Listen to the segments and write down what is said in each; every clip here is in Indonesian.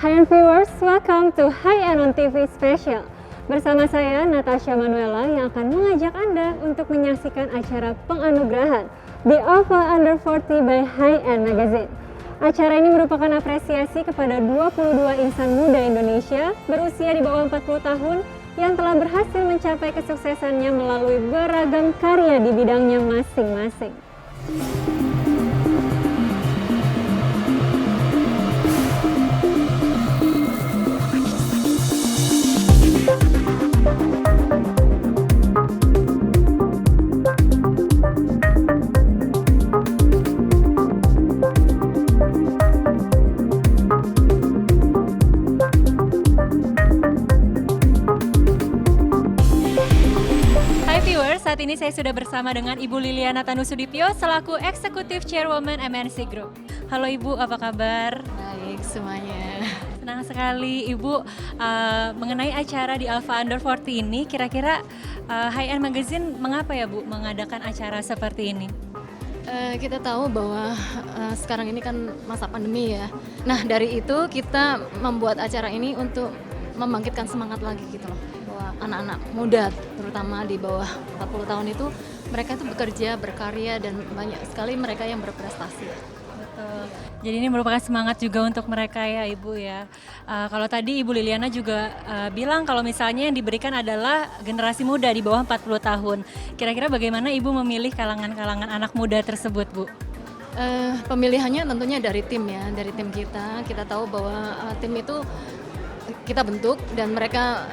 Hai viewers, welcome to High End on TV Special. Bersama saya Natasha Manuela yang akan mengajak Anda untuk menyaksikan acara penganugerahan The Alpha Under 40 by High End Magazine. Acara ini merupakan apresiasi kepada 22 insan muda Indonesia berusia di bawah 40 tahun yang telah berhasil mencapai kesuksesannya melalui beragam karya di bidangnya masing-masing. Saat ini saya sudah bersama dengan Ibu Liliana Tanusudipyo selaku Eksekutif Chairwoman MNC Group. Halo Ibu, apa kabar? Baik semuanya. Senang sekali Ibu mengenai acara di Alpha Under 40 ini. Kira-kira High End Magazine mengapa ya Bu mengadakan acara seperti ini? Kita tahu bahwa sekarang ini kan masa pandemi ya. Nah dari itu kita membuat acara ini untuk membangkitkan semangat lagi gitu loh. Anak-anak muda terutama di bawah 40 tahun itu mereka itu bekerja, berkarya dan banyak sekali mereka yang berprestasi. Betul. Jadi ini merupakan semangat juga untuk mereka ya Ibu ya. Kalau tadi Ibu Liliana juga bilang kalau misalnya yang diberikan adalah generasi muda di bawah 40 tahun. Kira-kira bagaimana Ibu memilih kalangan-kalangan anak muda tersebut Bu? Pemilihannya tentunya dari tim ya, dari tim kita. Kita tahu bahwa tim itu kita bentuk dan mereka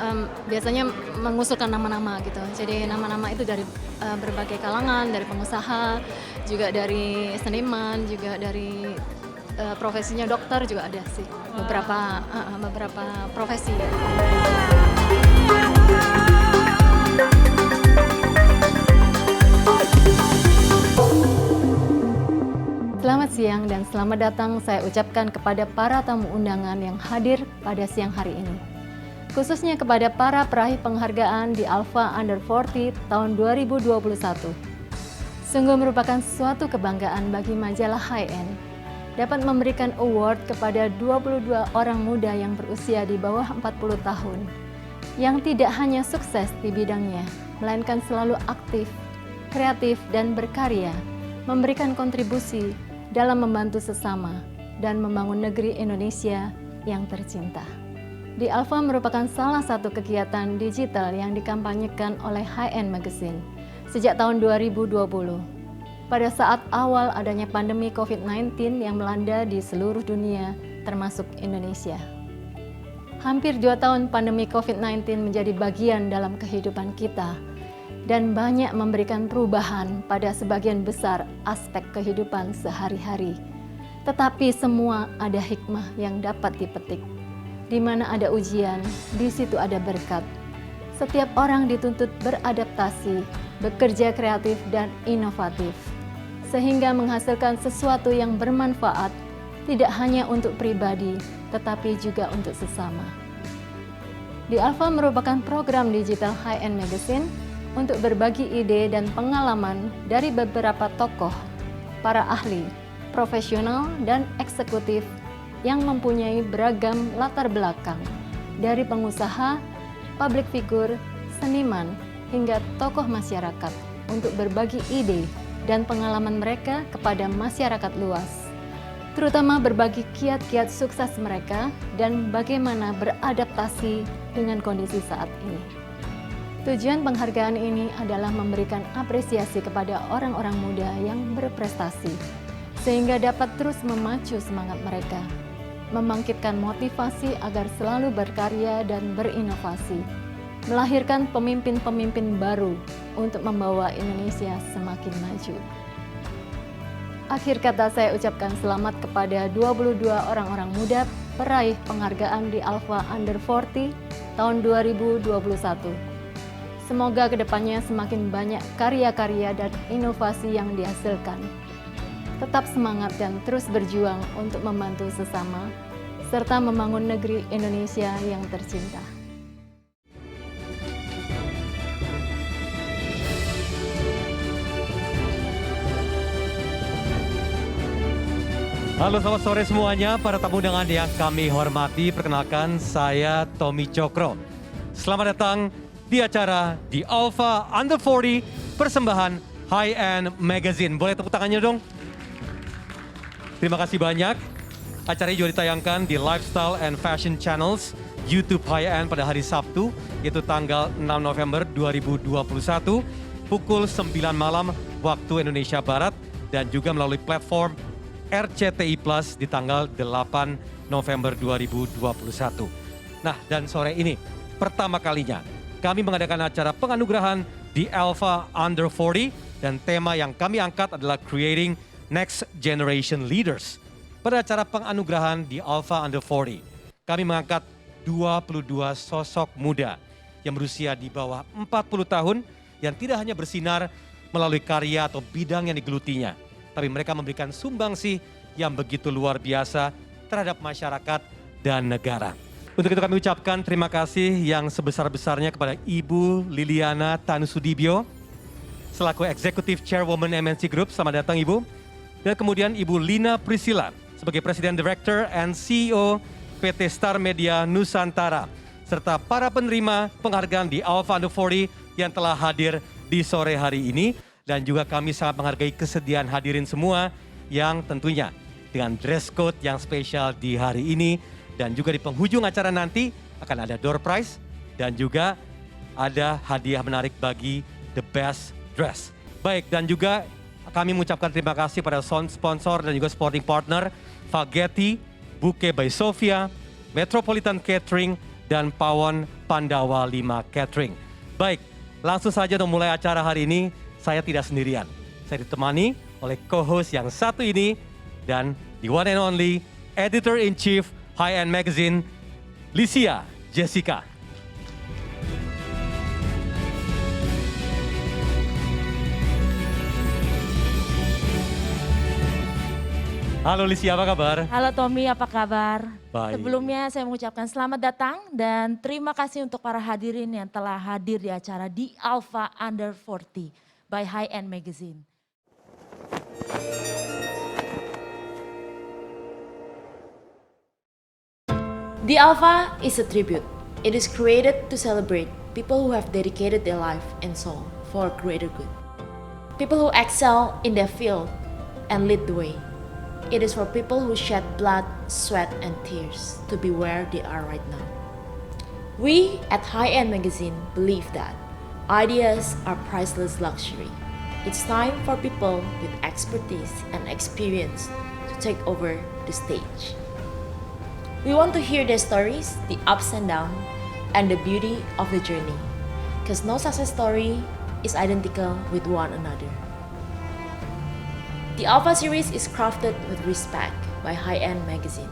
biasanya mengusulkan nama-nama gitu. Jadi nama-nama itu dari berbagai kalangan, dari pengusaha, juga dari seniman, juga dari profesinya dokter juga ada sih. Beberapa profesi. Selamat siang dan selamat datang saya ucapkan kepada para tamu undangan yang hadir pada siang hari ini. Khususnya kepada para peraih penghargaan di Alpha Under 40 tahun 2021. Sungguh merupakan suatu kebanggaan bagi majalah High End dapat memberikan award kepada 22 orang muda yang berusia di bawah 40 tahun yang tidak hanya sukses di bidangnya, melainkan selalu aktif, kreatif dan berkarya, memberikan kontribusi dalam membantu sesama dan membangun negeri Indonesia yang tercinta. Di Alpha merupakan salah satu kegiatan digital yang dikampanyekan oleh High End Magazine sejak tahun 2020. Pada saat awal adanya pandemi COVID-19 yang melanda di seluruh dunia, termasuk Indonesia. Hampir 2 tahun pandemi COVID-19 menjadi bagian dalam kehidupan kita, dan banyak memberikan perubahan pada sebagian besar aspek kehidupan sehari-hari. Tetapi semua ada hikmah yang dapat dipetik. Di mana ada ujian, di situ ada berkat. Setiap orang dituntut beradaptasi, bekerja kreatif dan inovatif, sehingga menghasilkan sesuatu yang bermanfaat, tidak hanya untuk pribadi, tetapi juga untuk sesama. Di Alpha merupakan program digital High End Magazine untuk berbagi ide dan pengalaman dari beberapa tokoh, para ahli, profesional, dan eksekutif yang mempunyai beragam latar belakang, dari pengusaha, public figure, seniman, hingga tokoh masyarakat untuk berbagi ide dan pengalaman mereka kepada masyarakat luas, terutama berbagi kiat-kiat sukses mereka dan bagaimana beradaptasi dengan kondisi saat ini. Tujuan penghargaan ini adalah memberikan apresiasi kepada orang-orang muda yang berprestasi, sehingga dapat terus memacu semangat mereka, membangkitkan motivasi agar selalu berkarya dan berinovasi, melahirkan pemimpin-pemimpin baru untuk membawa Indonesia semakin maju. Akhir kata saya ucapkan selamat kepada 22 orang-orang muda peraih penghargaan di Alpha Under 40 tahun 2021. Semoga kedepannya semakin banyak karya-karya dan inovasi yang dihasilkan. Tetap semangat dan terus berjuang untuk membantu sesama, serta membangun negeri Indonesia yang tercinta. Halo, selamat sore semuanya, para tamu undangan yang kami hormati. Perkenalkan, saya Tommy Cokro. Selamat datang di acara The Alpha Under 40 persembahan High End Magazine. Boleh tepuk tangannya dong? Terima kasih banyak. Acara ini juga ditayangkan di Lifestyle and Fashion Channels YouTube High End pada hari Sabtu, yaitu tanggal 6 November 2021, pukul 9 malam waktu Indonesia Barat, dan juga melalui platform RCTI Plus di tanggal 8 November 2021. Nah, dan sore ini pertama kalinya kami mengadakan acara penganugerahan di Alpha Under 40, dan tema yang kami angkat adalah Creating Next Generation Leaders. Pada acara penganugerahan di Alpha Under 40, kami mengangkat 22 sosok muda yang berusia di bawah 40 tahun yang tidak hanya bersinar melalui karya atau bidang yang digelutinya, tapi mereka memberikan sumbangsi yang begitu luar biasa terhadap masyarakat dan negara. Untuk itu kami ucapkan terima kasih yang sebesar-besarnya kepada Ibu Liliana Tanusudibyo selaku Executive Chairwoman MNC Group. Selamat datang Ibu. Dan kemudian Ibu Lina Priscilla sebagai Presiden Director and CEO PT Star Media Nusantara, serta para penerima penghargaan di Alpha Under 40 yang telah hadir di sore hari ini. Dan juga kami sangat menghargai kesediaan hadirin semua yang tentunya dengan dress code yang spesial di hari ini. Dan juga di penghujung acara nanti akan ada door prize dan juga ada hadiah menarik bagi the best dress. Baik, dan juga kami mengucapkan terima kasih pada sponsor dan juga supporting partner Fagetti, Bouquet by Sofia, Metropolitan Catering, dan Pawon Pandawa 5 Catering. Baik, langsung saja untuk mulai acara hari ini. Saya tidak sendirian. Saya ditemani oleh co-host yang satu ini dan the one and only Editor-in-Chief High End Magazine, Lycia Jessica. Halo Lycia, apa kabar? Halo Tommy, apa kabar? Baik. Sebelumnya saya mengucapkan selamat datang dan terima kasih untuk para hadirin yang telah hadir di acara The Alpha Under 40 by High End Magazine. The Alpha is a tribute. It is created to celebrate people who have dedicated their life and soul for a greater good. People who excel in their field and lead the way. It is for people who shed blood, sweat, and tears to be where they are right now. We at High End Magazine believe that ideas are priceless luxury. It's time for people with expertise and experience to take over the stage. We want to hear their stories, the ups and downs, and the beauty of the journey. Because no success story is identical with one another. The Alpha series is crafted with respect by High End Magazine.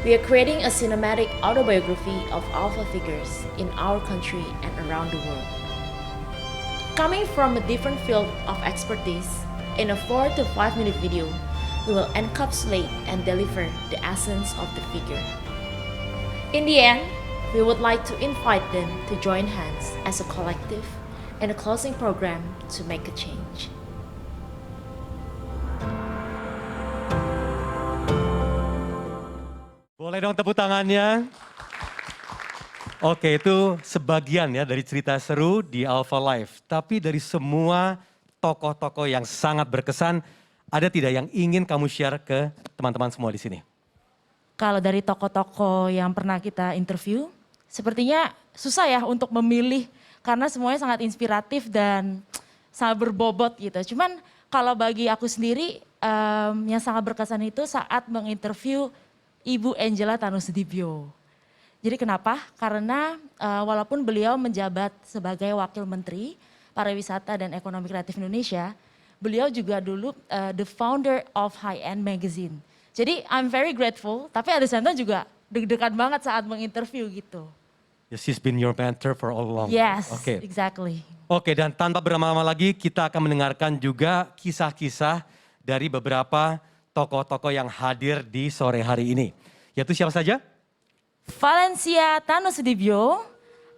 We are creating a cinematic autobiography of Alpha figures in our country and around the world. Coming from a different field of expertise, in a 4 to 5 minute video, we will encapsulate and deliver the essence of the figure. In the end, we would like to invite them to join hands as a collective in a closing program to make a change. Boleh dong tepuk tangannya. Oke, itu sebagian ya dari cerita seru di Alpha Life. Tapi dari semua tokoh-tokoh yang sangat berkesan, ada tidak yang ingin kamu share ke teman-teman semua di sini? Kalau dari tokoh-tokoh yang pernah kita interview, sepertinya susah ya untuk memilih karena semuanya sangat inspiratif dan sangat berbobot gitu. Cuman kalau bagi aku sendiri yang sangat berkesan itu saat menginterview Ibu Angela Tanusudibyo. Jadi kenapa? Karena walaupun beliau menjabat sebagai Wakil Menteri Pariwisata dan Ekonomi Kreatif Indonesia, beliau juga dulu the founder of High End Magazine. Jadi I'm very grateful, tapi at the same time juga deg-degan banget saat menginterview gitu. Yes, she's been your mentor for all along. Yes, Okay. exactly. Oke, dan tanpa berlama-lama lagi kita akan mendengarkan juga kisah-kisah dari beberapa tokoh-tokoh yang hadir di sore hari ini. Yaitu siapa saja? Valencia Tanusudibyo,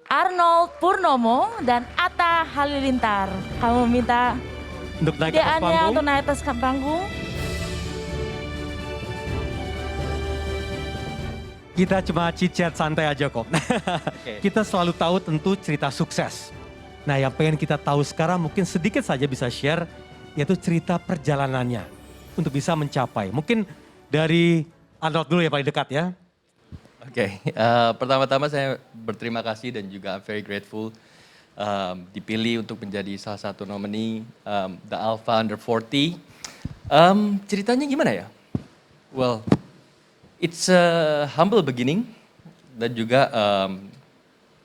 Arnold Purnomo, dan Atta Halilintar. Kamu minta Untuk naik ke atas ideannya panggung. untuk naik atas panggung. Kita cuma chit-chat santai aja kok. Kita selalu tahu tentu cerita sukses. Nah yang pengen kita tahu sekarang mungkin sedikit saja bisa share, yaitu cerita perjalanannya untuk bisa mencapai. Mungkin dari Arnold dulu ya paling dekat ya. Oke, pertama-tama saya berterima kasih dan juga very grateful dipilih untuk menjadi salah satu nominee The Alpha Under 40. Ceritanya gimana ya? Well, it's a humble beginning dan juga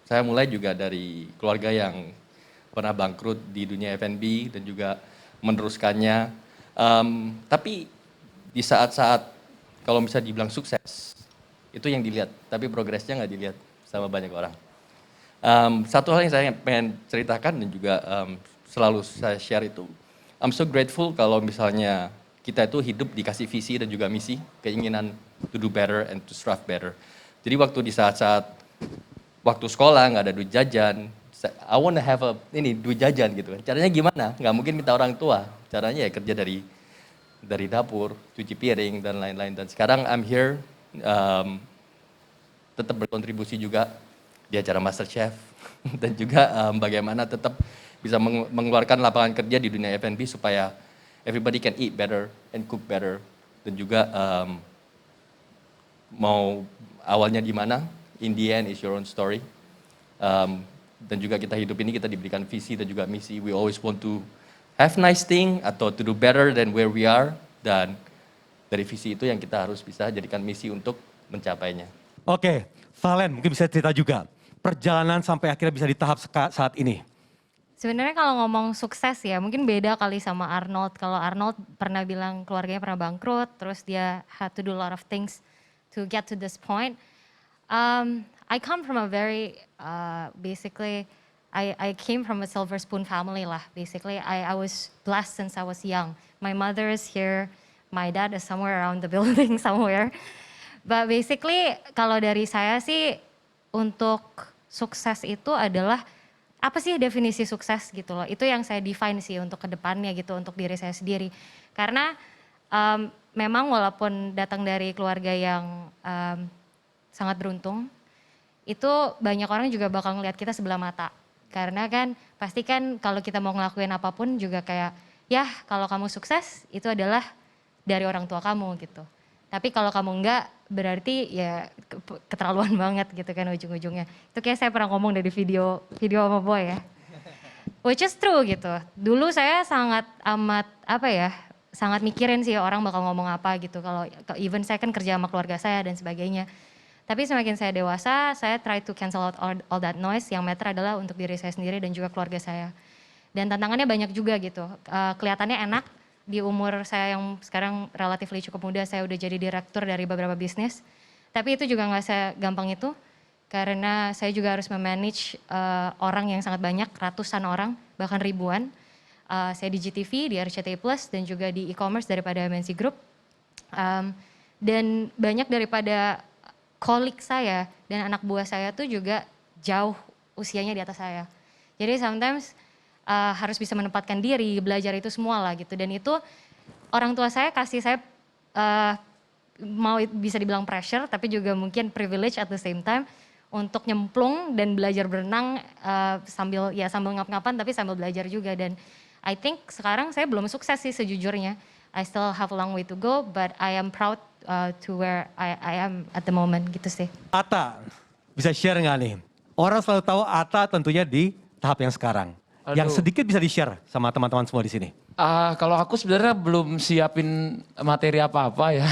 saya mulai juga dari keluarga yang pernah bangkrut di dunia F&B dan juga meneruskannya. Tapi di saat-saat kalau bisa dibilang sukses, itu yang dilihat, tapi progresnya nggak dilihat sama banyak orang. Satu hal yang saya pengen ceritakan dan juga selalu saya share itu, I'm so grateful kalau misalnya kita itu hidup dikasih visi dan juga misi, keinginan to do better and to strive better. Jadi waktu di saat-saat waktu sekolah nggak ada duit jajan, I wanna have duit jajan gitu kan. Caranya gimana? Nggak mungkin minta orang tua. Caranya ya kerja dari dapur, cuci piring dan lain-lain. Dan sekarang I'm here. Tetap berkontribusi juga di acara MasterChef dan juga bagaimana tetap bisa mengeluarkan lapangan kerja di dunia F&B supaya everybody can eat better and cook better dan juga mau awalnya di mana, in the end is your own story. Dan juga kita hidup ini kita diberikan visi dan juga misi. We always want to have nice thing atau to do better than where we are, dan dari visi itu yang kita harus bisa jadikan misi untuk mencapainya. Oke, Valen mungkin bisa cerita juga perjalanan sampai akhirnya bisa di tahap saat ini. Sebenarnya kalau ngomong sukses ya mungkin beda kali sama Arnold. Kalau Arnold pernah bilang keluarganya pernah bangkrut, terus dia had to do a lot of things to get to this point. I come from a very basically I came from a silver spoon family lah. Basically I was blessed since I was young. My mother is here, my dad is somewhere around the building somewhere. But basically kalau dari saya sih untuk sukses itu adalah apa sih definisi sukses gitu loh. Itu yang saya define sih untuk kedepannya gitu untuk diri saya sendiri. Karena memang walaupun datang dari keluarga yang sangat beruntung, itu banyak orang juga bakal ngelihat kita sebelah mata. Karena kan pasti kan kalau kita mau ngelakuin apapun juga kayak ya kalau kamu sukses itu adalah dari orang tua kamu gitu. Tapi kalau kamu enggak berarti ya keterlaluan banget gitu kan ujung-ujungnya. Itu kayak saya pernah ngomong dari video sama Boy ya. Which is true gitu. Dulu saya sangat amat sangat mikirin sih orang bakal ngomong apa gitu. Kalau even saya kan kerja sama keluarga saya dan sebagainya. Tapi semakin saya dewasa, saya try to cancel out all that noise. Yang matter adalah untuk diri saya sendiri dan juga keluarga saya. Dan tantangannya banyak juga gitu. Kelihatannya enak. Di umur saya yang sekarang relatively cukup muda, saya udah jadi direktur dari beberapa bisnis. Tapi itu juga nggak segampang itu, karena saya juga harus memanage orang yang sangat banyak, ratusan orang, bahkan ribuan. Saya di GTV, di RCTI Plus, dan juga di e-commerce daripada MNC Group. Dan banyak daripada kolik saya dan anak buah saya tuh juga jauh usianya di atas saya. Jadi sometimes harus bisa menempatkan diri, belajar itu semua lah gitu. Dan itu orang tua saya kasih saya mau bisa dibilang pressure, tapi juga mungkin privilege at the same time untuk nyemplung dan belajar berenang sambil ngap-ngapan tapi sambil belajar juga. Dan I think sekarang saya belum sukses sih sejujurnya. I still have a long way to go, but I am proud to where I am at the moment gitu sih. Atta, bisa share nggak nih? Orang selalu tahu Atta tentunya di tahap yang sekarang. Aduh. Yang sedikit bisa di-share sama teman-teman semua di sini. Kalau aku sebenarnya belum siapin materi apa-apa ya.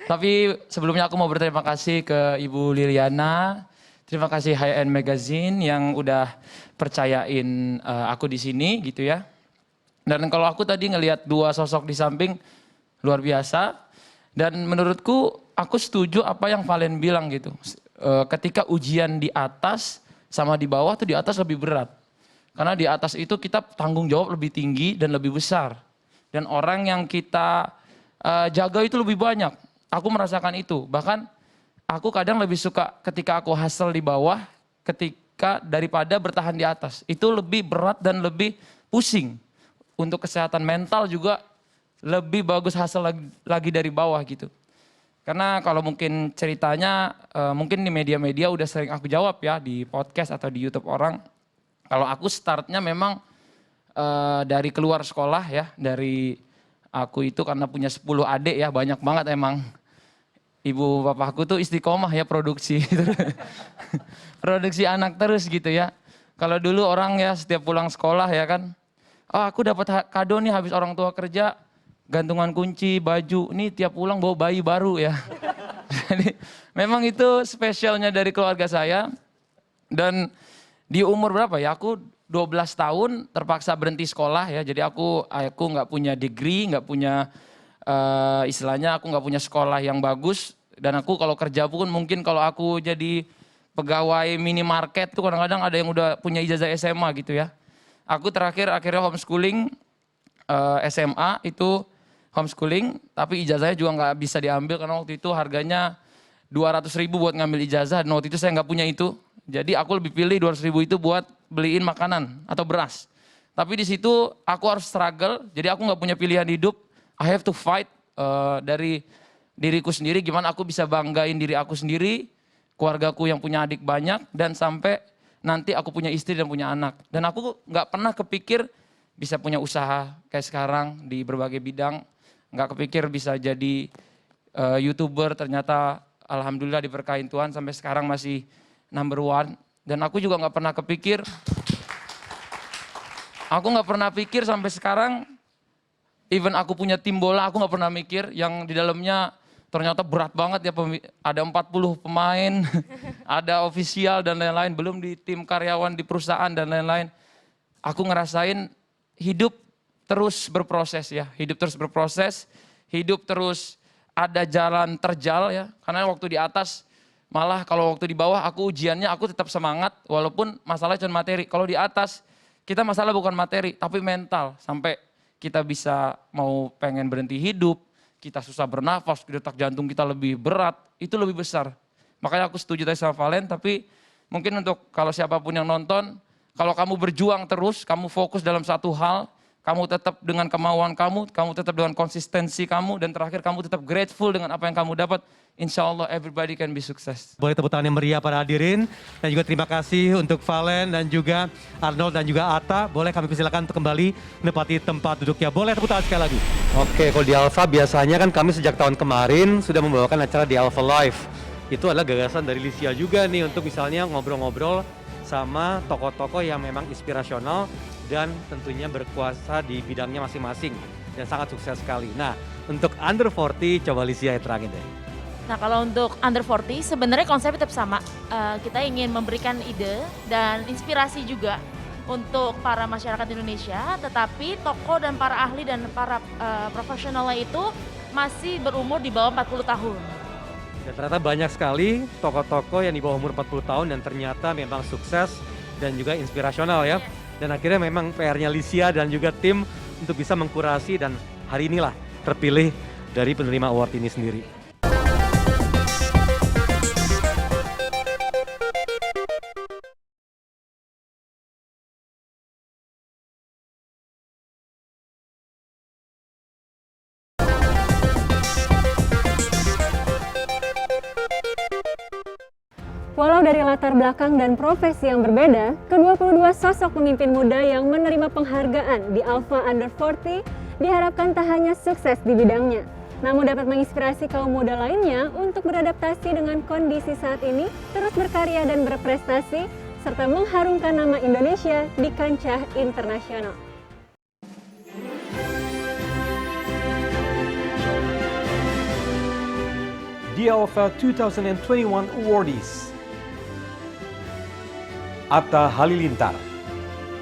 Tapi sebelumnya aku mau berterima kasih ke Ibu Liliana. Terima kasih High End Magazine yang udah percayain aku di sini gitu ya. Dan kalau aku tadi ngelihat dua sosok di samping luar biasa. Dan menurutku aku setuju apa yang Valen bilang gitu. Ketika ujian di atas sama di bawah tuh di atas lebih berat. Karena di atas itu kita tanggung jawab lebih tinggi dan lebih besar. Dan orang yang kita jaga itu lebih banyak. Aku merasakan itu. Bahkan aku kadang lebih suka ketika aku hustle di bawah ketika daripada bertahan di atas. Itu lebih berat dan lebih pusing. Untuk kesehatan mental juga lebih bagus hustle lagi dari bawah gitu. Karena kalau mungkin ceritanya mungkin di media-media udah sering aku jawab ya di podcast atau di YouTube orang. Kalau aku startnya memang dari keluar sekolah ya, dari aku itu karena punya 10 adik ya, banyak banget emang. Ibu bapakku tuh istiqomah ya produksi. Produksi anak terus gitu ya. Kalau dulu orang ya setiap pulang sekolah ya kan, oh aku dapat kado nih habis orang tua kerja, gantungan kunci, baju, nih tiap pulang bawa bayi baru ya. Jadi memang itu spesialnya dari keluarga saya. Dan di umur berapa ya, aku 12 tahun terpaksa berhenti sekolah ya. Jadi aku nggak punya degree, nggak punya istilahnya aku nggak punya sekolah yang bagus. Dan aku kalau kerja pun mungkin kalau aku jadi pegawai minimarket tuh kadang-kadang ada yang udah punya ijazah SMA gitu ya. Aku terakhir akhirnya homeschooling SMA itu homeschooling, tapi ijazahnya juga nggak bisa diambil karena waktu itu harganya 200.000 buat ngambil ijazah. Dan waktu itu saya nggak punya itu. Jadi aku lebih pilih 200.000 itu buat beliin makanan atau beras. Tapi di situ aku harus struggle, jadi aku nggak punya pilihan hidup. I have to fight dari diriku sendiri, gimana aku bisa banggain diri aku sendiri, keluargaku yang punya adik banyak, dan sampai nanti aku punya istri dan punya anak. Dan aku nggak pernah kepikir bisa punya usaha kayak sekarang di berbagai bidang. Nggak kepikir bisa jadi YouTuber, ternyata alhamdulillah diberkahin Tuhan sampai sekarang masih number one. Dan aku juga nggak pernah kepikir, pikir sampai sekarang, even aku punya tim bola, aku nggak pernah mikir yang di dalamnya ternyata berat banget ya, ada 40 pemain, ada ofisial dan lain-lain, belum di tim karyawan di perusahaan dan lain-lain. Aku ngerasain hidup terus berproses ya, hidup terus ada jalan terjal ya, karena waktu di atas malah kalau waktu di bawah aku ujiannya aku tetap semangat walaupun masalahnya cuma materi. Kalau di atas kita masalah bukan materi tapi mental, sampai kita bisa mau pengen berhenti hidup, kita susah bernafas, detak jantung kita lebih berat, itu lebih besar. Makanya aku setuju tadi sama Valen, tapi mungkin untuk kalau siapapun yang nonton, kalau kamu berjuang terus, kamu fokus dalam satu hal, kamu tetap dengan kemauan kamu tetap dengan konsistensi kamu, dan terakhir kamu tetap grateful dengan apa yang kamu dapat, insya Allah everybody can be sukses. Boleh tepuk tangan yang meriah para hadirin, dan juga terima kasih untuk Valen dan juga Arnold dan juga Atta. Boleh kami persilakan untuk kembali menempati tempat duduknya. Boleh tepuk tangan sekali lagi. Oke, kalau di Alpha biasanya kan kami sejak tahun kemarin sudah membawakan acara di Alpha Live. Itu adalah gagasan dari Lysia juga nih untuk misalnya ngobrol-ngobrol sama tokoh-tokoh yang memang inspirasional dan tentunya berkuasa di bidangnya masing-masing dan sangat sukses sekali. Nah, untuk Under 40 coba Lysia yang terangin deh. Nah, kalau untuk Under 40 sebenarnya konsepnya tetap sama. Kita ingin memberikan ide dan inspirasi juga untuk para masyarakat Indonesia, tetapi tokoh dan para ahli dan para profesionalnya itu masih berumur di bawah 40 tahun. Dan ternyata banyak sekali tokoh-tokoh yang di bawah umur 40 tahun dan ternyata memang sukses dan juga inspirasional ya. Dan akhirnya memang PR-nya Lysia dan juga tim untuk bisa mengkurasi dan hari inilah terpilih dari penerima award ini sendiri. Walau dari latar belakang dan profesi yang berbeda, ke-22 sosok pemimpin muda yang menerima penghargaan di Alpha Under 40 diharapkan tak hanya sukses di bidangnya, namun dapat menginspirasi kaum muda lainnya untuk beradaptasi dengan kondisi saat ini, terus berkarya dan berprestasi, serta mengharumkan nama Indonesia di kancah internasional. The Alpha 2021 Awardees. Atta Halilintar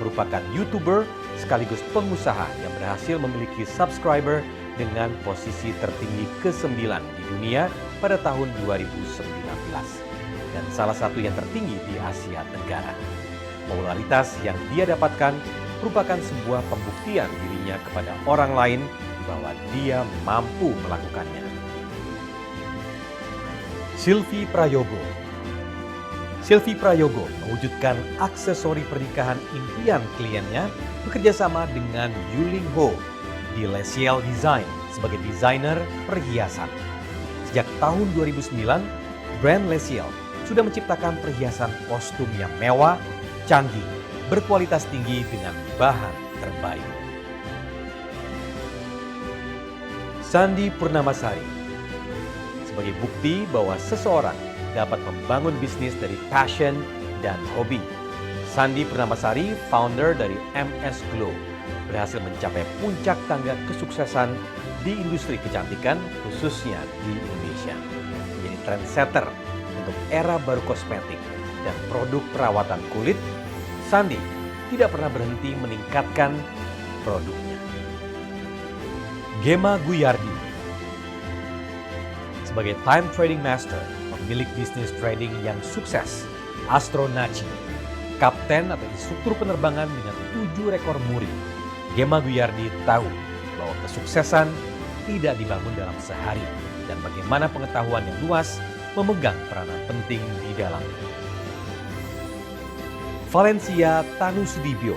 merupakan YouTuber sekaligus pengusaha yang berhasil memiliki subscriber dengan posisi tertinggi ke-9 di dunia pada tahun 2019 dan salah satu yang tertinggi di Asia Tenggara. Popularitas yang dia dapatkan merupakan sebuah pembuktian dirinya kepada orang lain bahwa dia mampu melakukannya. Sylvie Prayogo mewujudkan aksesori pernikahan impian kliennya bekerjasama dengan Yuling Ho di Lesiel Design sebagai desainer perhiasan. Sejak tahun 2009, brand Lesiel sudah menciptakan perhiasan kostum yang mewah, canggih, berkualitas tinggi dengan bahan terbaik. Sandi Purnamasari, sebagai bukti bahwa seseorang dapat membangun bisnis dari passion dan hobi. Sandi Purnamasari, founder dari MS Glow, berhasil mencapai puncak tangga kesuksesan di industri kecantikan, khususnya di Indonesia. Menjadi trendsetter untuk era baru kosmetik dan produk perawatan kulit, Sandi tidak pernah berhenti meningkatkan produknya. Gema Guyardi, sebagai time trading master, pemilik bisnis trading yang sukses, Astronaci, kapten atau instruktur penerbangan dengan 7 rekor muri, Gema Guyardi tahu bahwa kesuksesan tidak dibangun dalam sehari dan bagaimana pengetahuan yang luas memegang peranan penting di dalamnya. Valencia Tanusudibio,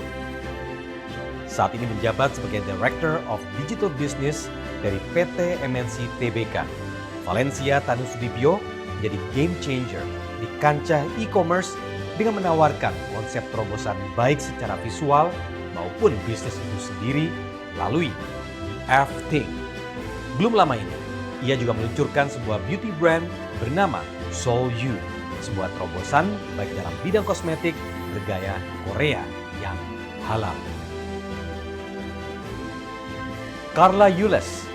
saat ini menjabat sebagai Director of Digital Business dari PT MNC TBK. Valencia Tanusudibio menjadi game changer di kancah e-commerce dengan menawarkan konsep terobosan baik secara visual maupun bisnis itu sendiri melalui F-Think. Belum lama ini, ia juga meluncurkan sebuah beauty brand bernama Soul You, sebuah terobosan baik dalam bidang kosmetik bergaya Korea yang halal. Carla Yules,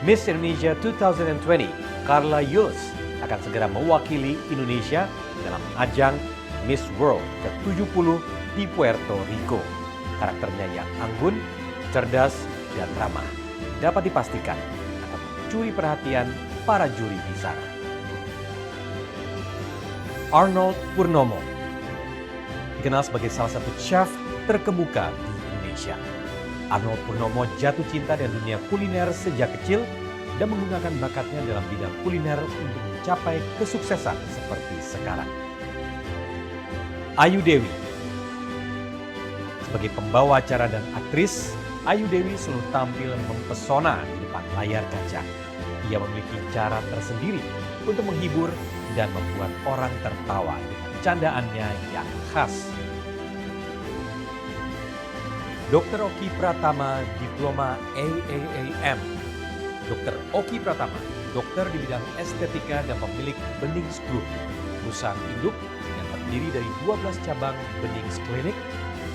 Miss Indonesia 2020, Carla Yules akan segera mewakili Indonesia dalam ajang Miss World ke-70 di Puerto Rico. Karakternya yang anggun, cerdas, dan ramah dapat dipastikan akan mencuri perhatian para juri di sana. Arnold Purnomo dikenal sebagai salah satu chef terkemuka di Indonesia. Arnold Purnomo jatuh cinta dengan dunia kuliner sejak kecil dan menggunakan bakatnya dalam bidang kuliner untuk mencapai kesuksesan seperti sekarang. Ayu Dewi, sebagai pembawa acara dan aktris, Ayu Dewi selalu tampil mempesona di depan layar kaca. Ia memiliki cara tersendiri untuk menghibur dan membuat orang tertawa dengan candaannya yang khas. Dr. Oki Pratama, Diploma AAAM. Dr. Oki Pratama, dokter di bidang estetika dan pemilik Benings Group, perusahaan induk yang terdiri dari 12 cabang Benings Clinic,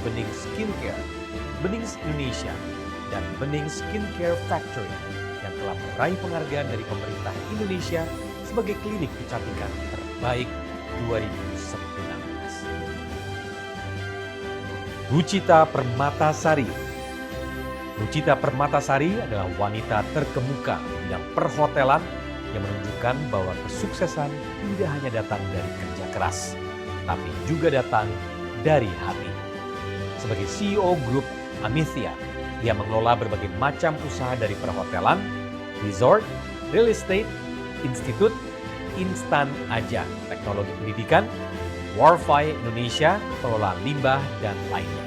Benings Skincare, Benings Indonesia, dan Benings Skincare Factory yang telah meraih penghargaan dari pemerintah Indonesia sebagai klinik kecantikan terbaik 2019. Ruchita Permatasari. Ruchita Permatasari adalah wanita terkemuka di bidang perhotelan yang menunjukkan bahwa kesuksesan tidak hanya datang dari kerja keras, tapi juga datang dari hati. Sebagai CEO grup Amithia, ia mengelola berbagai macam usaha dari perhotelan, resort, real estate, institut, instan aja, teknologi pendidikan, Warfi Indonesia, pengelola limbah, dan lainnya.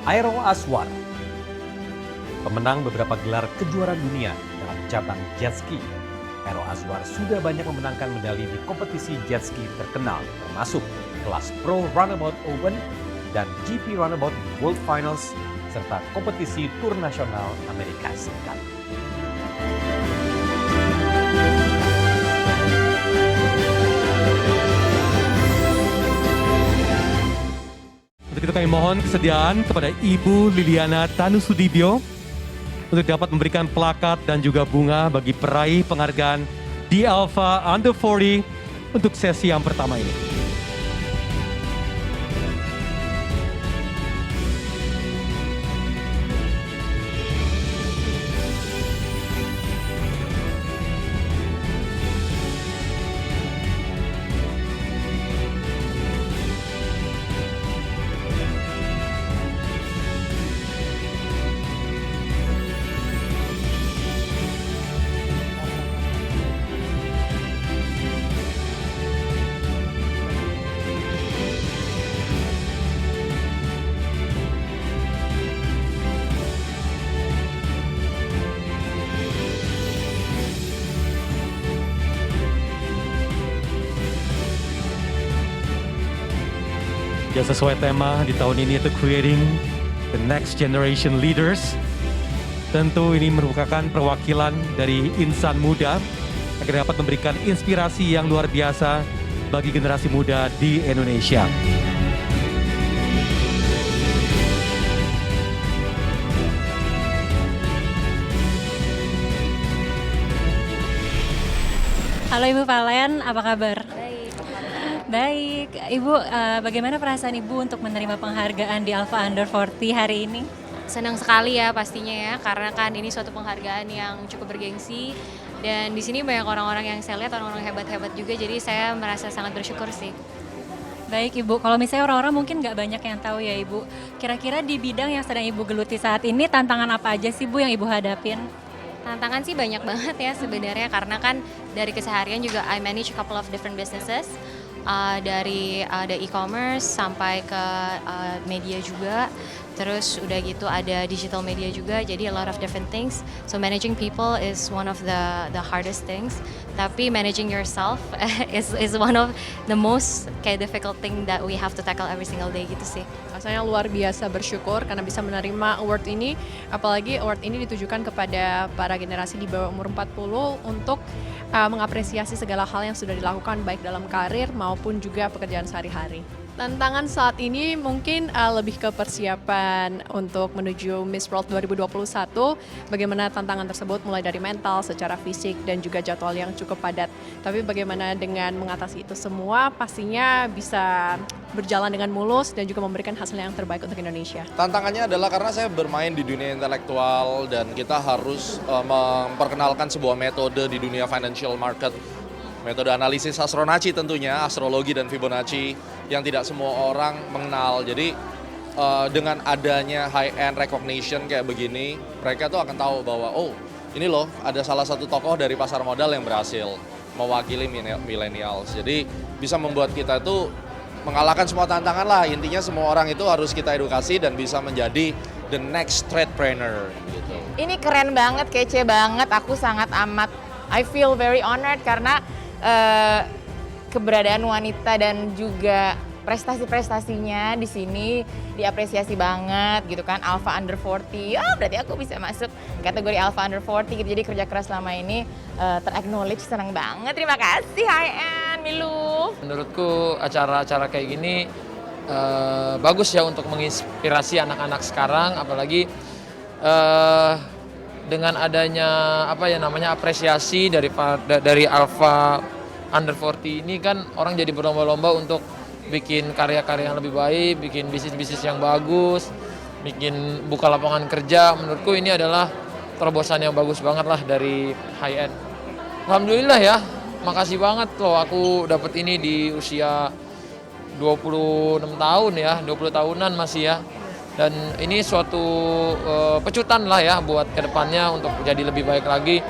Aero Aswar, pemenang beberapa gelar kejuaraan dunia dalam cabang jet ski. Aero Aswar sudah banyak memenangkan medali di kompetisi jet ski terkenal, termasuk kelas Pro Runabout Open dan GP Runabout World Finals, serta kompetisi Tour Nasional Amerika Serikat. Untuk itu kami mohon kesediaan kepada Ibu Liliana Tanusudibio untuk dapat memberikan plakat dan juga bunga bagi peraih penghargaan di Alpha Under 40 untuk sesi yang pertama ini. Ya sesuai tema di tahun ini itu Creating the Next Generation Leaders. Tentu ini merupakan perwakilan dari insan muda agar dapat memberikan inspirasi yang luar biasa bagi generasi muda di Indonesia. Halo Ibu Valen, apa kabar? Baik, Ibu, bagaimana perasaan Ibu untuk menerima penghargaan di Alpha Under 40 hari ini? Senang sekali ya pastinya ya, karena kan ini suatu penghargaan yang cukup bergengsi dan di sini banyak orang-orang yang saya lihat orang-orang hebat-hebat juga, jadi saya merasa sangat bersyukur sih. Baik Ibu, kalau misalnya orang-orang mungkin nggak banyak yang tahu ya Ibu, kira-kira di bidang yang sedang Ibu geluti saat ini tantangan apa aja sih Bu yang Ibu hadapin? Tantangan sih banyak banget ya sebenarnya, karena kan dari keseharian juga I manage a couple of different businesses. Dari ada e-commerce sampai ke media juga, terus udah gitu ada digital media juga, jadi a lot of different things. So managing people is one of the hardest things, tapi managing yourself is one of the most kayak difficult thing that we have to tackle every single day gitu sih. Rasanya luar biasa bersyukur karena bisa menerima award ini, apalagi award ini ditujukan kepada para generasi di bawah umur 40 untuk mengapresiasi segala hal yang sudah dilakukan baik dalam karir maupun juga pekerjaan sehari-hari. Tantangan saat ini mungkin lebih ke persiapan untuk menuju Miss World 2021. Bagaimana tantangan tersebut mulai dari mental, secara fisik, dan juga jadwal yang cukup padat. Tapi bagaimana dengan mengatasi itu semua pastinya bisa berjalan dengan mulus dan juga memberikan hasil yang terbaik untuk Indonesia. Tantangannya adalah karena saya bermain di dunia intelektual dan kita harus memperkenalkan sebuah metode di dunia financial market. Metode analisis Astronacci tentunya, astrologi dan Fibonacci yang tidak semua orang mengenal. Jadi dengan adanya high-end recognition kayak begini, mereka tuh akan tahu bahwa oh ini loh ada salah satu tokoh dari pasar modal yang berhasil mewakili millennials. Jadi bisa membuat kita tuh mengalahkan semua tantangan lah. Intinya semua orang itu harus kita edukasi dan bisa menjadi the next trader gitu. Ini keren banget, kece banget. Aku sangat amat I feel very honored karena keberadaan wanita dan juga prestasi-prestasinya di sini diapresiasi banget gitu kan. Alpha Under 40, berarti aku bisa masuk kategori Alpha Under 40 gitu. Jadi kerja keras selama ini ter-acknowledge, senang banget. Terima kasih Hi-En, Milu. Menurutku acara-acara kayak gini bagus ya untuk menginspirasi anak-anak sekarang, apalagi dengan adanya apresiasi dari Alpha Under 40 ini kan orang jadi berlomba-lomba untuk bikin karya-karya yang lebih baik, bikin bisnis-bisnis yang bagus, bikin buka lapangan kerja. Menurutku ini adalah terobosan yang bagus banget lah dari Hi-En. Alhamdulillah ya, makasih banget loh aku dapat ini di usia 26 tahun ya, 20 tahunan masih ya. Dan ini suatu pecutan lah ya buat kedepannya untuk jadi lebih baik lagi.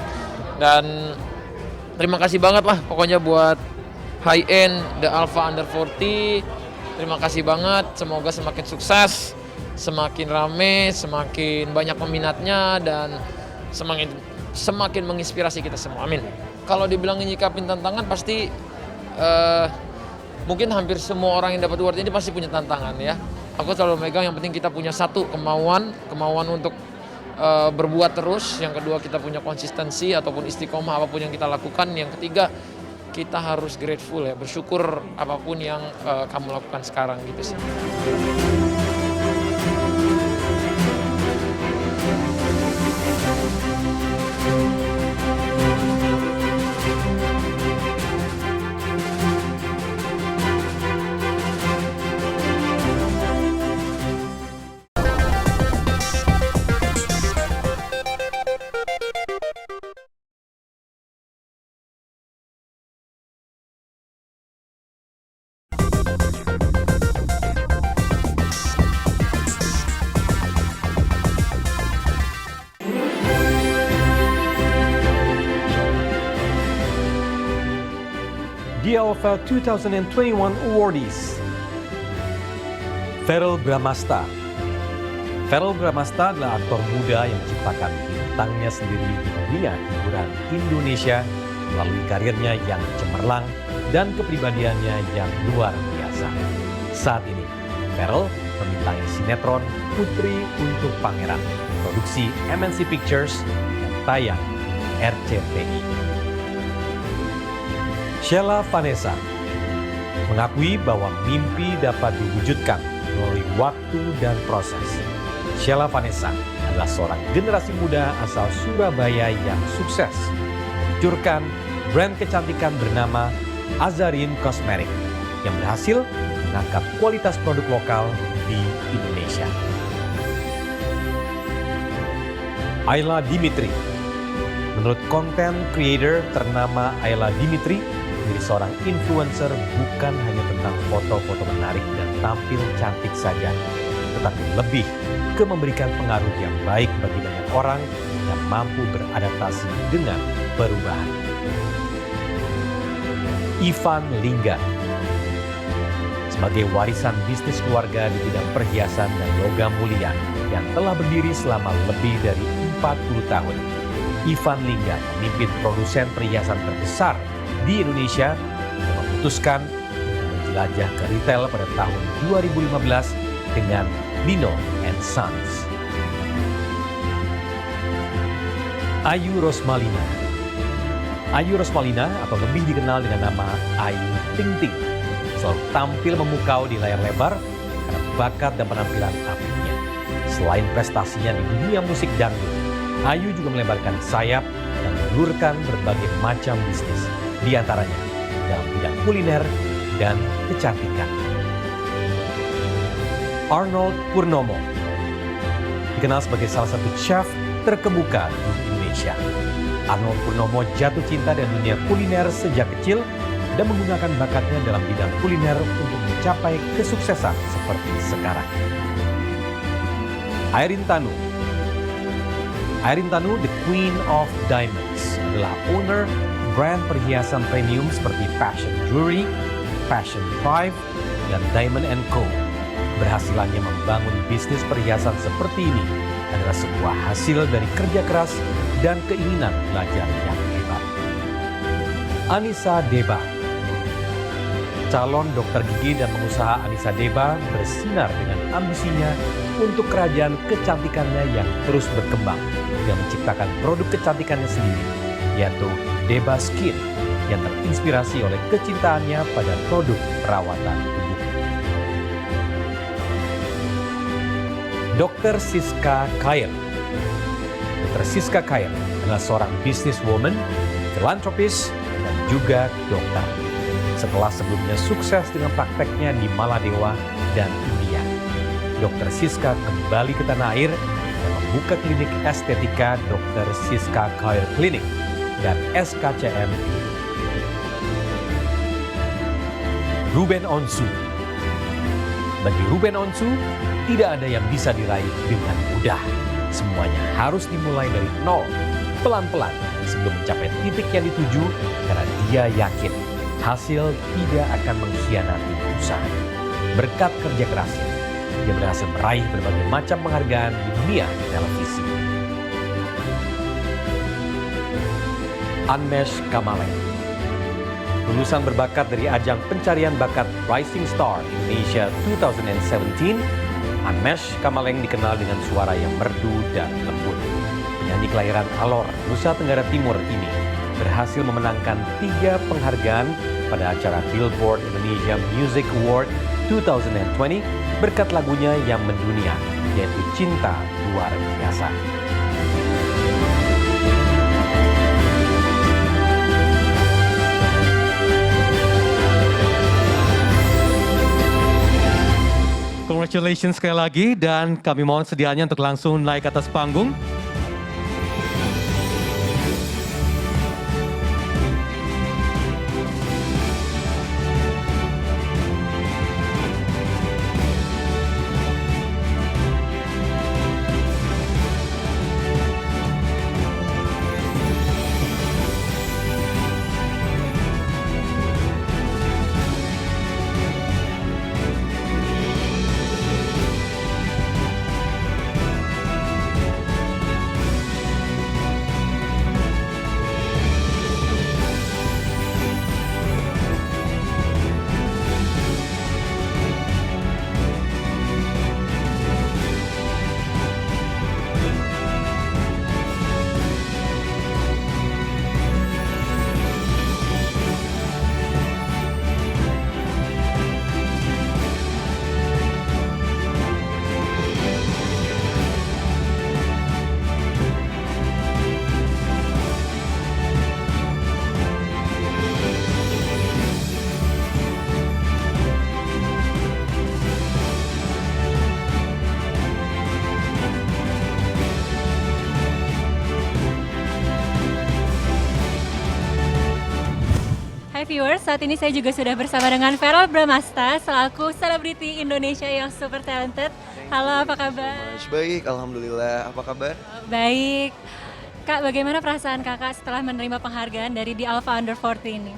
Dan terima kasih banget lah pokoknya buat Hi-En, The Alpha Under 40. Terima kasih banget, semoga semakin sukses, semakin rame, semakin banyak peminatnya, dan semakin menginspirasi kita semua. Amin. Kalau dibilang nyikapin tantangan pasti mungkin hampir semua orang yang dapat award ini pasti punya tantangan ya. Aku selalu megang yang penting kita punya satu kemauan untuk berbuat terus. Yang kedua kita punya konsistensi ataupun istiqomah apapun yang kita lakukan. Yang ketiga kita harus grateful ya, bersyukur apapun yang kamu lakukan sekarang gitu sih. The Alpha 2021 Awardees. Verrell Bramasta. Verrell Bramasta adalah aktor muda yang menciptakan bintangnya sendiri di dunia hiburan Indonesia melalui karirnya yang cemerlang dan kepribadiannya yang luar biasa. Saat ini, Farrell membintangi sinetron Putri untuk Pangeran, produksi MNC Pictures yang tayang di RCTI. Sheila Vanessa mengakui bahwa mimpi dapat diwujudkan melalui waktu dan proses. Sheila Vanessa adalah seorang generasi muda asal Surabaya yang sukses meluncurkan brand kecantikan bernama Azarin Cosmetic yang berhasil mengangkat kualitas produk lokal di Indonesia. Ayla Dimitri, menurut konten creator ternama Ayla Dimitri, menjadi seorang influencer bukan hanya tentang foto-foto menarik dan tampil cantik saja, tetapi lebih ke memberikan pengaruh yang baik bagi banyak orang yang mampu beradaptasi dengan perubahan. Ivan Lingga, sebagai warisan bisnis keluarga di bidang perhiasan dan logam mulia yang telah berdiri selama lebih dari 40 tahun. Ivan Lingga memimpin produsen perhiasan terbesar di Indonesia dan memutuskan menjelajah ke retail pada tahun 2015 dengan Lino & Sons. Ayu Rosmalina. Ayu Rosmalina atau lebih dikenal dengan nama Ayu Ting Ting selalu tampil memukau di layar lebar karena bakat dan penampilan apinya. Selain prestasinya di dunia musik dangdut, Ayu juga melebarkan sayap dan menelurkan berbagai macam bisnis, di antaranya dalam bidang kuliner dan kecantikan. Arnold Purnomo dikenal sebagai salah satu chef terkemuka di Indonesia. Arnold Purnomo jatuh cinta dengan dunia kuliner sejak kecil dan menggunakan bakatnya dalam bidang kuliner untuk mencapai kesuksesan seperti sekarang. Irene Tanu. Irene Tanu, the Queen of Diamonds, adalah owner brand perhiasan premium seperti Passion Jewelry, Passion 5, dan Diamond & Co. Berhasilannya membangun bisnis perhiasan seperti ini adalah sebuah hasil dari kerja keras dan keinginan belajar yang hebat. Anissa Deba. Calon dokter gigi dan pengusaha Anissa Deba bersinar dengan ambisinya untuk kerajaan kecantikannya yang terus berkembang dan menciptakan produk kecantikannya sendiri, yaitu Deba Skin yang terinspirasi oleh kecintaannya pada produk perawatan tubuh. Dr. Siska Khair. Dr. Siska Khair adalah seorang businesswoman, filantropis, dan juga dokter. Setelah sebelumnya sukses dengan prakteknya di Maladewa dan India, Dr. Siska kembali ke tanah air dan membuka klinik estetika Dr. Siska Khair Clinic dan SKCM. Ruben Onsu. Bagi Ruben Onsu, tidak ada yang bisa diraih dengan mudah. Semuanya harus dimulai dari nol, pelan-pelan sebelum mencapai titik yang dituju karena dia yakin hasil tidak akan mengkhianati usaha. Berkat kerja kerasnya, dia berhasil meraih berbagai macam penghargaan di dunia televisi. Anmesh Kamaleng. Lulusan berbakat dari ajang pencarian bakat Rising Star Indonesia 2017, Anmesh Kamaleng dikenal dengan suara yang merdu dan lembut. Penyanyi kelahiran Alor, Nusa Tenggara Timur ini berhasil memenangkan 3 penghargaan pada acara Billboard Indonesia Music Award 2020 berkat lagunya yang mendunia, yaitu Cinta Luar Biasa. Congratulations sekali lagi dan kami mohon sedianya untuk langsung naik ke atas panggung. viewers, saat ini saya juga sudah bersama dengan Feral Bramasta selaku selebriti Indonesia yang super talented. Halo, apa kabar? Baik, alhamdulillah. Apa kabar? Baik. Kak, bagaimana perasaan kakak setelah menerima penghargaan dari The Alpha Under 40 ini?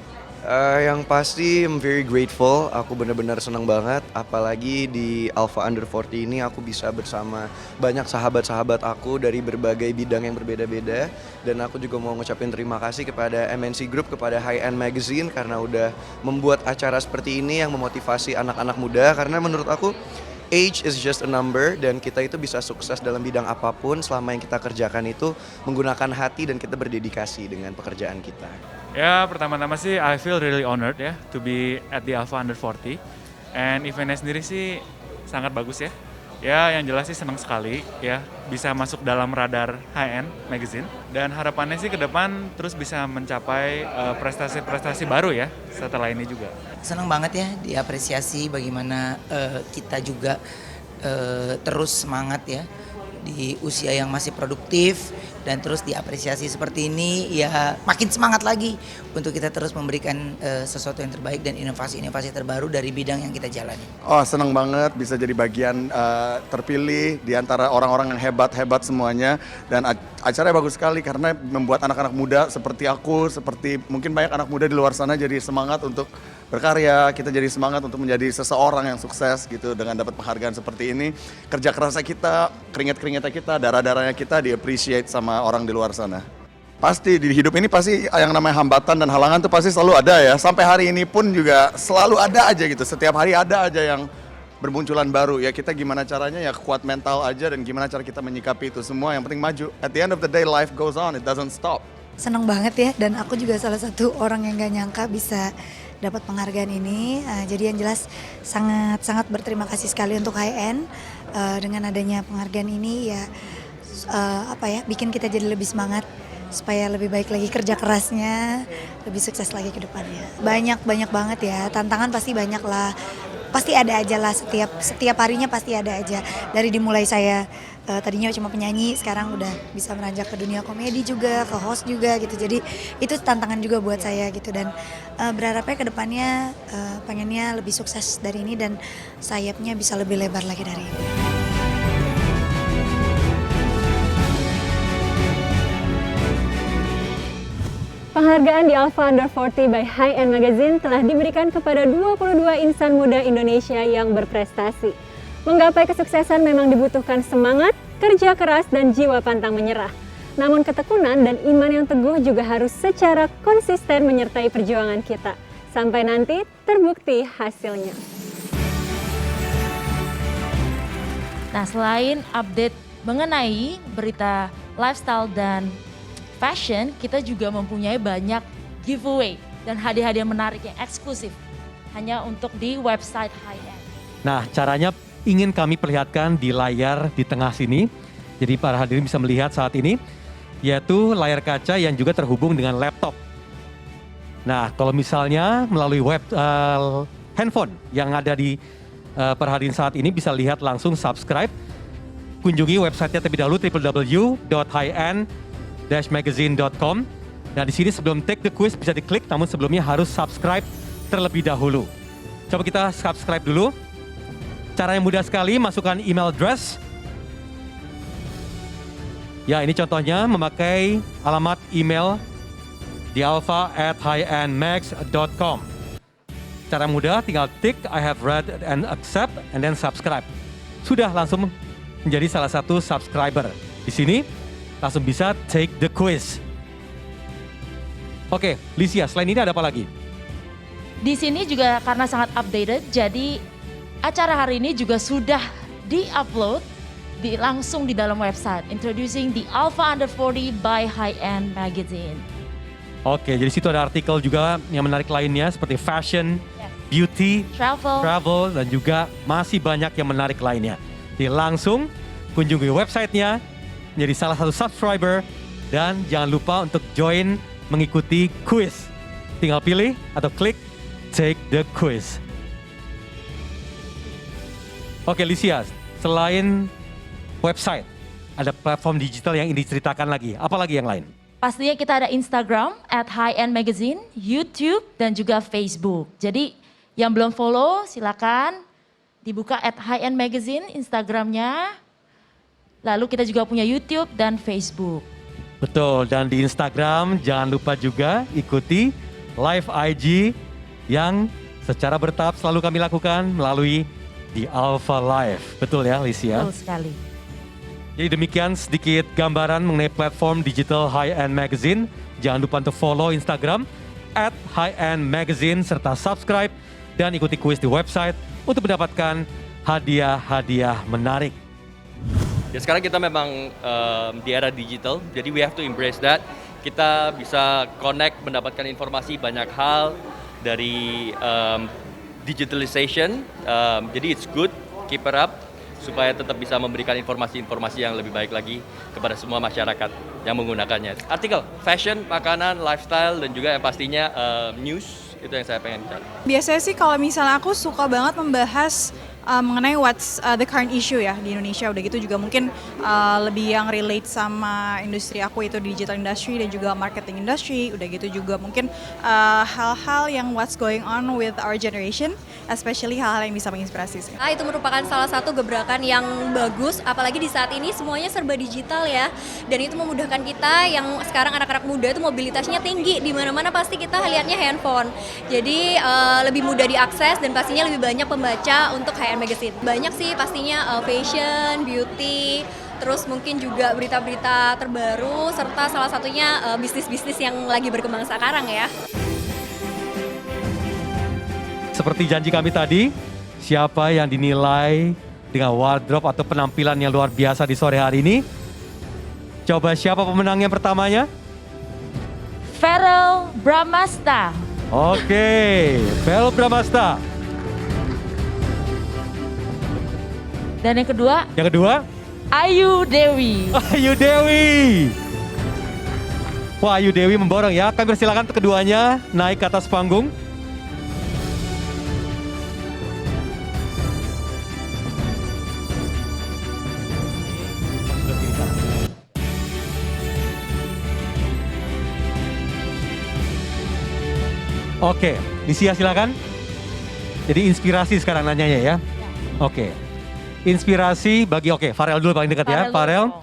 Yang pasti I'm very grateful, aku benar-benar senang banget. Apalagi di Alpha Under 40 ini aku bisa bersama banyak sahabat-sahabat aku dari berbagai bidang yang berbeda-beda. Dan aku juga mau ngucapin terima kasih kepada MNC Group, kepada High End Magazine karena udah membuat acara seperti ini yang memotivasi anak-anak muda. Karena menurut aku age is just a number dan kita itu bisa sukses dalam bidang apapun selama yang kita kerjakan itu menggunakan hati dan kita berdedikasi dengan pekerjaan kita. Ya, pertama-tama sih I feel really honored ya to be at the Alpha Under 40. And eventnya sendiri sih sangat bagus ya. Ya, yang jelas sih senang sekali ya bisa masuk dalam radar High End Magazine. Dan harapannya sih ke depan terus bisa mencapai prestasi-prestasi baru ya setelah ini juga. Senang banget ya diapresiasi bagaimana kita juga terus semangat ya di usia yang masih produktif dan terus diapresiasi seperti ini ya makin semangat lagi untuk kita terus memberikan sesuatu yang terbaik dan inovasi-inovasi terbaru dari bidang yang kita jalani. Oh, senang banget bisa jadi bagian terpilih di antara orang-orang yang hebat-hebat semuanya dan acaranya bagus sekali karena membuat anak-anak muda seperti aku, seperti mungkin banyak anak muda di luar sana jadi semangat untuk berkarya, kita jadi semangat untuk menjadi seseorang yang sukses gitu dengan dapat penghargaan seperti ini. Kerja kerasnya kita, keringat-keringatnya kita, darah-darahnya kita di-appreciate sama orang di luar sana. Pasti di hidup ini pasti yang namanya hambatan dan halangan tuh pasti selalu ada ya. Sampai hari ini pun juga selalu ada aja gitu. Setiap hari ada aja yang bermunculan baru ya. Kita gimana caranya ya kuat mental aja dan gimana cara kita menyikapi itu semua. Yang penting maju. At the end of the day life goes on, it doesn't stop. Seneng banget ya dan aku juga salah satu orang yang gak nyangka bisa dapat penghargaan ini. Jadi yang jelas sangat berterima kasih sekali untuk HN dengan adanya penghargaan ini ya bikin kita jadi lebih semangat supaya lebih baik lagi kerja kerasnya, lebih sukses lagi ke depannya. Banyak banget ya, tantangan pasti banyak lah. Pasti ada aja lah, setiap harinya pasti ada aja. Dari dimulai saya tadinya cuma penyanyi, sekarang udah bisa meranjak ke dunia komedi juga, ke host juga gitu. Jadi itu tantangan juga buat saya gitu dan berharapnya ke depannya pengennya lebih sukses dari ini dan sayapnya bisa lebih lebar lagi dari ini. Penghargaan di Alpha Under 40 by High End Magazine telah diberikan kepada 22 insan muda Indonesia yang berprestasi. Menggapai kesuksesan memang dibutuhkan semangat, kerja keras, dan jiwa pantang menyerah. Namun ketekunan dan iman yang teguh juga harus secara konsisten menyertai perjuangan kita. Sampai nanti terbukti hasilnya. Nah, selain update mengenai berita lifestyle dan fashion, kita juga mempunyai banyak giveaway dan hadiah-hadiah menarik yang eksklusif hanya untuk di website High End. Nah, caranya ingin kami perlihatkan di layar di tengah sini. Jadi para hadirin bisa melihat saat ini, yaitu layar kaca yang juga terhubung dengan laptop. Nah, kalau misalnya melalui handphone yang ada di para hadirin saat ini bisa lihat langsung subscribe. Kunjungi websitenya terlebih dahulu www.highendmagazine.com. Nah, di sini sebelum take the quiz bisa diklik, namun sebelumnya harus subscribe terlebih dahulu. Coba kita subscribe dulu. Caranya mudah sekali, masukkan email address. Ya, ini contohnya memakai alamat email dialpha@highendmags.com. Cara mudah, tinggal tik I have read and accept and then subscribe. Sudah langsung menjadi salah satu subscriber. Di sini langsung bisa take the quiz. Oke, Lysia, selain ini ada apa lagi? Di sini juga karena sangat updated, jadi acara hari ini juga sudah di-upload langsung di dalam website. Introducing the Alpha Under 40 by High End Magazine. Oke, jadi situ ada artikel juga yang menarik lainnya seperti fashion, beauty, travel, dan juga masih banyak yang menarik lainnya. Jadi langsung kunjungi websitenya, menjadi salah satu subscriber, dan jangan lupa untuk join mengikuti quiz. Tinggal pilih atau klik take the quiz. Oke, Lysia, selain website, ada platform digital yang ini diceritakan lagi. Apa lagi yang lain? pastinya kita ada Instagram @HighEndMagazine, YouTube, dan juga Facebook. Jadi yang belum follow silakan dibuka @HighEndMagazine Instagramnya. Lalu kita juga punya YouTube dan Facebook. Betul, dan di Instagram jangan lupa juga ikuti live IG yang secara bertahap selalu kami lakukan melalui di Alpha Live. Betul ya, Lisia? Betul sekali. Jadi demikian sedikit gambaran mengenai platform digital High End Magazine. Jangan lupa untuk follow Instagram @HighEndMagazine serta subscribe dan ikuti kuis di website untuk mendapatkan hadiah-hadiah menarik. Ya sekarang kita memang di era digital, jadi we have to embrace that. Kita bisa connect, mendapatkan informasi banyak hal dari digitalization. Jadi it's good, keep it up, supaya tetap bisa memberikan informasi-informasi yang lebih baik lagi kepada semua masyarakat yang menggunakannya. Artikel, fashion, makanan, lifestyle, dan juga yang pastinya news, itu yang saya pengen cari. Biasanya sih kalau misalnya aku suka banget membahas mengenai what's the current issue ya di Indonesia, udah gitu juga mungkin lebih yang relate sama industri aku itu digital industry dan juga marketing industry, udah gitu juga mungkin hal-hal yang what's going on with our generation, especially hal-hal yang bisa menginspirasi sih. Itu merupakan salah satu gebrakan yang bagus, apalagi di saat ini semuanya serba digital ya, dan itu memudahkan kita yang sekarang anak-anak muda itu mobilitasnya tinggi, di mana-mana pasti kita lihatnya handphone, jadi lebih mudah diakses dan pastinya lebih banyak pembaca untuk HighEnd Magazine. Banyak sih pastinya fashion, beauty, terus mungkin juga berita-berita terbaru, serta salah satunya bisnis-bisnis yang lagi berkembang sekarang ya. Seperti janji kami tadi, siapa yang dinilai dengan wardrobe atau penampilan yang luar biasa di sore hari ini? Coba siapa pemenangnya pertamanya? Farel Bramasta. Oke, Farel Bramasta. Dan yang kedua? Yang kedua? Ayu Dewi. Ayu Dewi. Wah, Ayu Dewi memborong ya. Kami persilakan untuk keduanya naik ke atas panggung. Oke, Lisia silakan. Jadi inspirasi sekarang nanyanya ya. Oke. Inspirasi bagi, Farel dulu paling dekat ya. Farel,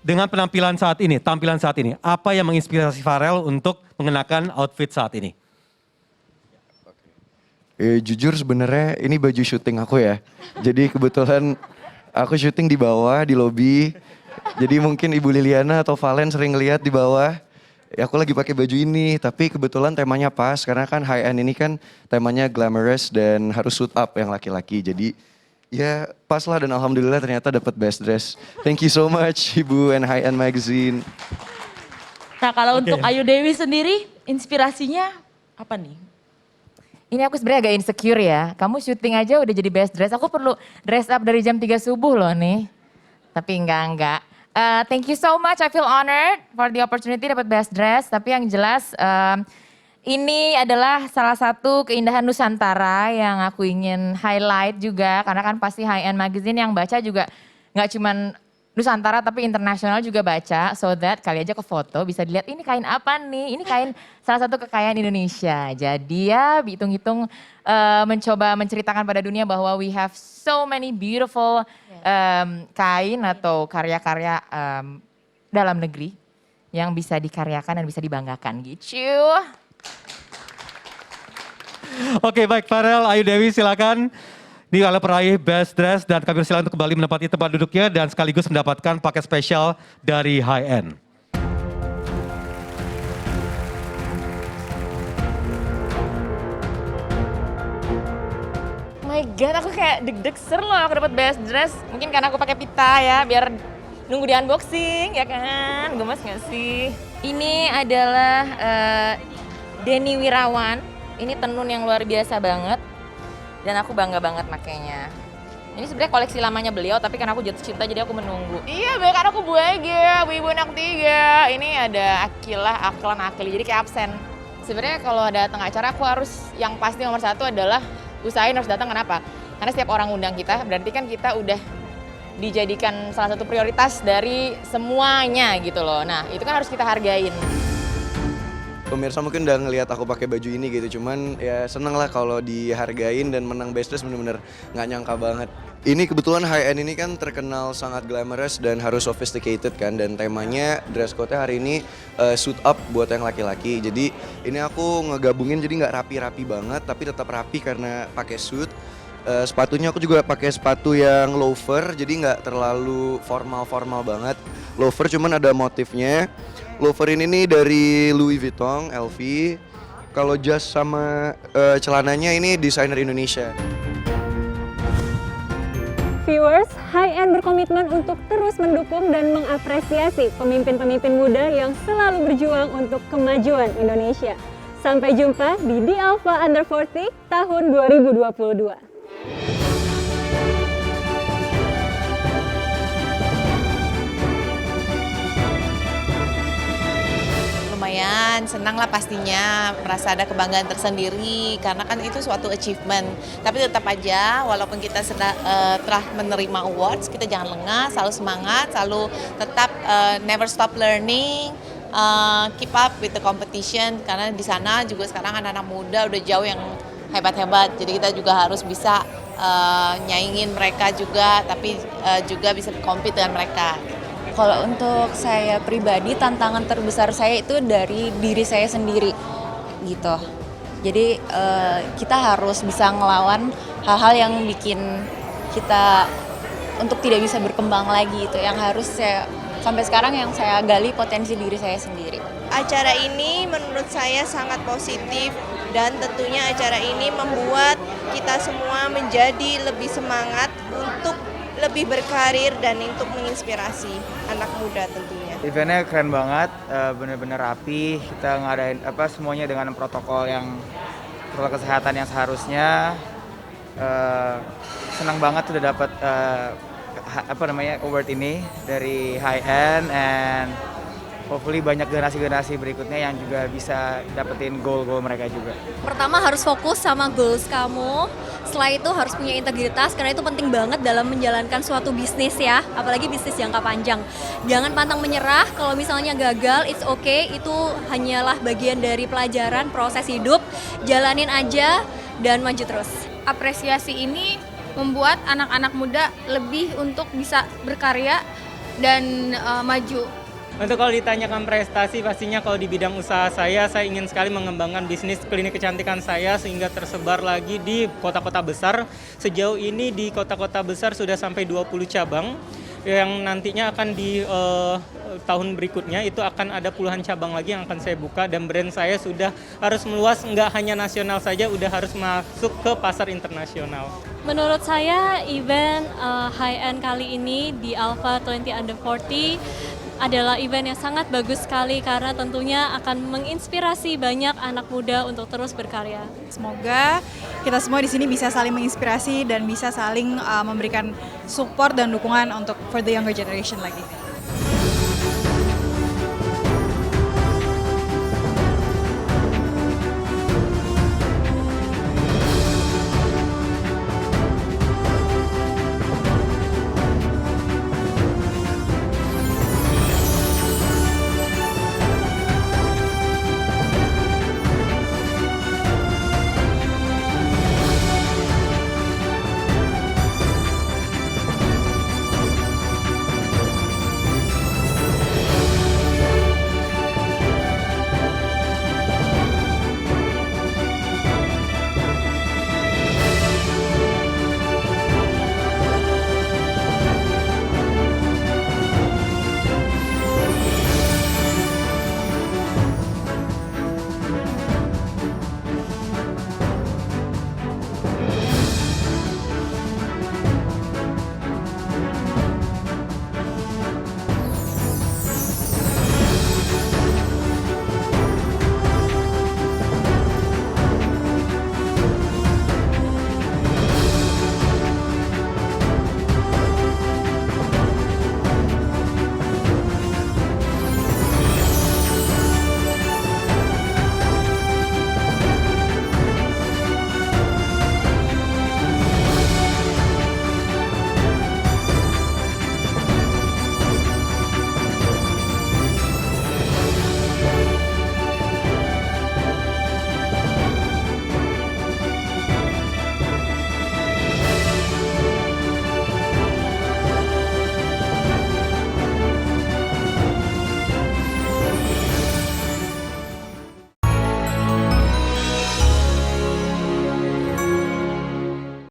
dengan tampilan saat ini, apa yang menginspirasi Farel untuk mengenakan outfit saat ini? Jujur sebenarnya ini baju syuting aku ya. Jadi kebetulan aku syuting di bawah, di lobi. Jadi mungkin Ibu Liliana atau Valen sering lihat di bawah. Aku lagi pakai baju ini, tapi kebetulan temanya pas. Karena kan high end ini kan temanya glamorous dan harus suit up yang laki-laki. Jadi ya pas lah, dan alhamdulillah ternyata dapat best dress. Thank you so much Ibu and High End Magazine. Nah kalau untuk Ayu Dewi sendiri, inspirasinya apa nih? Ini aku sebenarnya agak insecure ya. Kamu syuting aja udah jadi best dress. Aku perlu dress up dari jam 3 subuh loh nih. Tapi enggak. Thank you so much. I feel honored for the opportunity dapat best dress. Tapi yang jelas ini adalah salah satu keindahan Nusantara yang aku ingin highlight juga. Karena kan pasti High End Magazine yang baca juga nggak cuman Nusantara tapi internasional juga baca. So that kali aja ke foto bisa dilihat ini kain apa nih. Ini kain salah satu kekayaan Indonesia. Jadi ya hitung-hitung mencoba menceritakan pada dunia bahwa we have so many beautiful kain atau karya-karya dalam negeri yang bisa dikaryakan dan bisa dibanggakan gitu. Oke, baik, Farel, Ayu Dewi silakan. Ini adalah peraih best dress dan kami silakan untuk kembali menempati tempat duduknya dan sekaligus mendapatkan paket spesial dari High End. Oh my god, aku kayak deg-deg ser loh aku dapat best dress. Mungkin karena aku pakai pita ya, biar nunggu di unboxing ya kan. Gemes gak sih? Ini adalah Denny Wirawan. Ini tenun yang luar biasa banget. Dan aku bangga banget makainya. Ini sebenarnya koleksi lamanya beliau, tapi karena aku jatuh cinta jadi aku menunggu. Iya, bahkan aku buaya, ibu anak 3. Ini ada Akilah, Aklan, Akili, jadi kayak absen. Sebenarnya kalau ada datang acara aku harus, yang pasti nomor 1 adalah usahain harus datang. Kenapa? Karena setiap orang undang kita, berarti kan kita udah dijadikan salah satu prioritas dari semuanya gitu loh. Nah, itu kan harus kita hargain. Pemirsa mungkin udah ngelihat aku pakai baju ini gitu, cuman ya seneng lah kalau dihargain dan menang Best Dress, bener-bener nggak nyangka banget. Ini kebetulan high-end ini kan terkenal sangat glamorous dan harus sophisticated kan, dan temanya dress code-nya hari ini suit up buat yang laki-laki. Jadi ini aku ngegabungin jadi nggak rapi-rapi banget tapi tetap rapi karena pakai suit. Sepatunya aku juga pakai sepatu yang loafer, jadi nggak terlalu formal banget. Loafer cuman ada motifnya. Loafer ini nih dari Louis Vuitton, LV. Kalau jas sama celananya ini desainer Indonesia. Viewers, High End berkomitmen untuk terus mendukung dan mengapresiasi pemimpin-pemimpin muda yang selalu berjuang untuk kemajuan Indonesia. Sampai jumpa di The Alpha Under 40 tahun 2022. Lumayan senang lah pastinya, merasa ada kebanggaan tersendiri karena kan itu suatu achievement. Tapi tetap aja walaupun kita telah menerima awards, kita jangan lengah, selalu semangat, selalu tetap never stop learning, keep up with the competition, karena di sana juga sekarang anak-anak muda udah jauh yang hebat-hebat. Jadi kita juga harus bisa nyaingin mereka juga, tapi juga bisa compete dengan mereka. Kalau untuk saya pribadi, tantangan terbesar saya itu dari diri saya sendiri gitu. Jadi kita harus bisa ngelawan hal-hal yang bikin kita untuk tidak bisa berkembang lagi, itu yang harus saya sampai sekarang yang saya gali potensi diri saya sendiri. Acara ini menurut saya sangat positif dan tentunya acara ini membuat kita semua menjadi lebih semangat untuk lebih berkarir dan untuk menginspirasi anak muda tentunya. Eventnya keren banget, bener-bener rapi, kita ngadain semuanya dengan protokol kesehatan yang seharusnya. Senang banget udah dapat award ini dari High End, and hopefully banyak generasi-generasi berikutnya yang juga bisa dapetin goal-goal mereka juga. Pertama harus fokus sama goals kamu, setelah itu harus punya integritas karena itu penting banget dalam menjalankan suatu bisnis ya, apalagi bisnis jangka panjang. Jangan pantang menyerah, kalau misalnya gagal it's okay, itu hanyalah bagian dari pelajaran proses hidup, jalanin aja dan maju terus. Apresiasi ini membuat anak-anak muda lebih untuk bisa berkarya dan maju. Untuk kalau ditanyakan prestasi, pastinya kalau di bidang usaha saya ingin sekali mengembangkan bisnis klinik kecantikan saya sehingga tersebar lagi di kota-kota besar. Sejauh ini di kota-kota besar sudah sampai 20 cabang, yang nantinya akan di tahun berikutnya itu akan ada puluhan cabang lagi yang akan saya buka, dan brand saya sudah harus meluas, nggak hanya nasional saja, udah harus masuk ke pasar internasional. Menurut saya event High End kali ini di Alpha 20 Under 40 adalah event yang sangat bagus sekali karena tentunya akan menginspirasi banyak anak muda untuk terus berkarya. Semoga kita semua di sini bisa saling menginspirasi dan bisa saling memberikan support dan dukungan untuk for the younger generation lagi.